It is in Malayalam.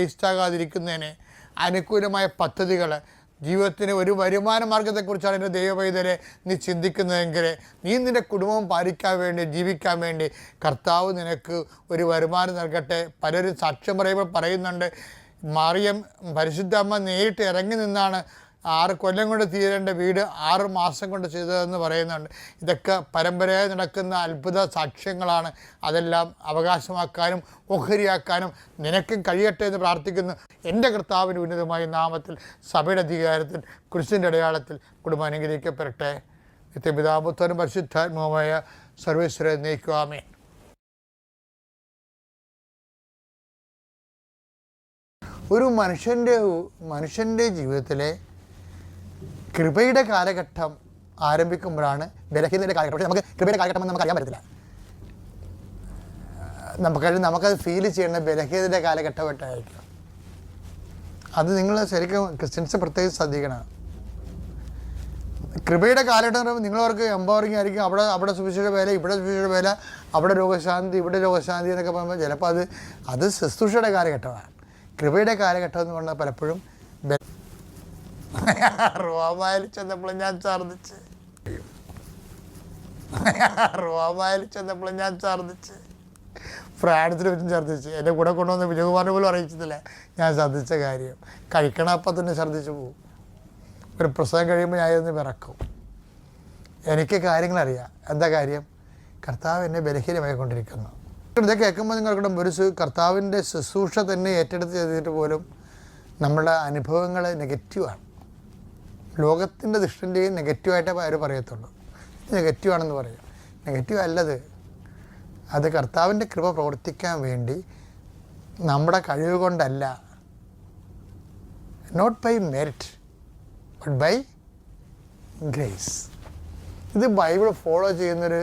വേസ്റ്റാകാതിരിക്കുന്നതിന് അനുകൂലമായ പദ്ധതികൾ, ജീവിതത്തിന് ഒരു വരുമാന മാർഗത്തെക്കുറിച്ചാണ് എൻ്റെ ദൈവവൈദ്യരെ നീ ചിന്തിക്കുന്നതെങ്കിൽ നീ നിൻ്റെ കുടുംബം പാലിക്കാൻ വേണ്ടി, ജീവിക്കാൻ വേണ്ടി കർത്താവ് നിനക്ക് ഒരു വരുമാനം നൽകട്ടെ. പലരും സാക്ഷ്യം പറയുമ്പോൾ പറയുന്നുണ്ട്, മറിയം പരിശുദ്ധ അമ്മ നേരിട്ട് ഇറങ്ങി നിന്നാണ് 6 കൊല്ലം കൊണ്ട് തീരേണ്ട വീട് 6 മാസം കൊണ്ട് ചെയ്തതെന്ന് പറയുന്നുണ്ട്. ഇതൊക്കെ പരമ്പരയായി നടക്കുന്ന അത്ഭുത സാക്ഷ്യങ്ങളാണ്. അതെല്ലാം അവകാശമാക്കാനും ഓഹരിയാക്കാനും നിനക്കും കഴിയട്ടെ എന്ന് പ്രാർത്ഥിക്കുന്നു. എൻ്റെ കർത്താവിൻ്റെ ഉന്നതമായ നാമത്തിൽ, സഭയുടെ അധികാരത്തിൽ, കുരിശിൻ്റെ അടയാളത്തിൽ കുടുംബം അനുഗ്രഹിക്കപ്പെടട്ടെ. നിത്യപിതാപുത്രനും പരിശുദ്ധാത്മാവുമായ സർവേശ്വരനെ എന്നേക്കും ആമേൻ. ഒരു മനുഷ്യൻ്റെ ജീവിതത്തിലെ കൃപയുടെ കാലഘട്ടം ആരംഭിക്കുമ്പോഴാണ് ബലഹീനതയുടെ കാലഘട്ടം. പക്ഷേ നമുക്ക് കൃപയുടെ കാലഘട്ടം എന്ന് നമുക്കറിയാൻ പറ്റത്തില്ല. നമുക്കത് ഫീൽ ചെയ്യുന്ന ബലഹീനതയുടെ കാലഘട്ടമായിട്ടായിരിക്കും. അത് നിങ്ങൾ ശരിക്കും ക്രിസ്ത്യൻസ് പ്രത്യേകിച്ച് ശ്രദ്ധിക്കണം. കൃപയുടെ കാലഘട്ടം എന്ന് പറയുമ്പോൾ നിങ്ങളവർക്ക് എംപവറിങ് ആയിരിക്കും. അവിടെ സുവിശേഷ വേല, ഇവിടെ സുവിശേഷ വേല, അവിടെ രോഗശാന്തി, ഇവിടെ രോഗശാന്തി എന്നൊക്കെ പറയുമ്പോൾ ചിലപ്പോൾ അത് ശുശ്രൂഷയുടെ കാലഘട്ടമാണ്. കൃപയുടെ കാലഘട്ടം എന്ന് പറഞ്ഞാൽ പലപ്പോഴും റോമായിൽ ചെന്നപ്പോൾ ഞാൻ ഛർദ്ദിച്ച് ഫ്രാൻസിൽ വെച്ചും ഛർദ്ദിച്ച്. എൻ്റെ കൂടെ കൊണ്ടുവന്ന് വിജയകുമാറിനെ പോലും അറിയിച്ചിട്ടില്ല ഞാൻ ഛർദ്ദിച്ച കാര്യം. കഴിക്കണപ്പം തന്നെ ഛർദ്ദിച്ച് പോകും. ഒരു പ്രസവം കഴിയുമ്പോൾ ഞാൻ ഇതൊന്ന് വിറക്കും. എനിക്ക് കാര്യങ്ങളറിയാം. എന്താ കാര്യം? കർത്താവ് എന്നെ ബലഹീനമായിക്കൊണ്ടിരിക്കുന്നു. ഇത് കേൾക്കുമ്പോൾ നിങ്ങൾക്കിടെ ഒരു കർത്താവിൻ്റെ ശുശ്രൂഷ തന്നെ ഏറ്റെടുത്ത് ചെയ്തിട്ട് പോലും നമ്മുടെ അനുഭവങ്ങൾ നെഗറ്റീവാണ്. ലോകത്തിൻ്റെ ദൃഷ്ടിൻ്റെയും നെഗറ്റീവായിട്ടേ അവർ പറയത്തുള്ളൂ. നെഗറ്റീവാണെന്ന് പറയും. നെഗറ്റീവ് അല്ലത്. അത് കർത്താവിൻ്റെ കൃപ പ്രവർത്തിക്കാൻ വേണ്ടി നമ്മുടെ കഴിവ് കൊണ്ടല്ല. Not by merit but by grace. ഇത് ബൈബിൾ ഫോളോ ചെയ്യുന്നൊരു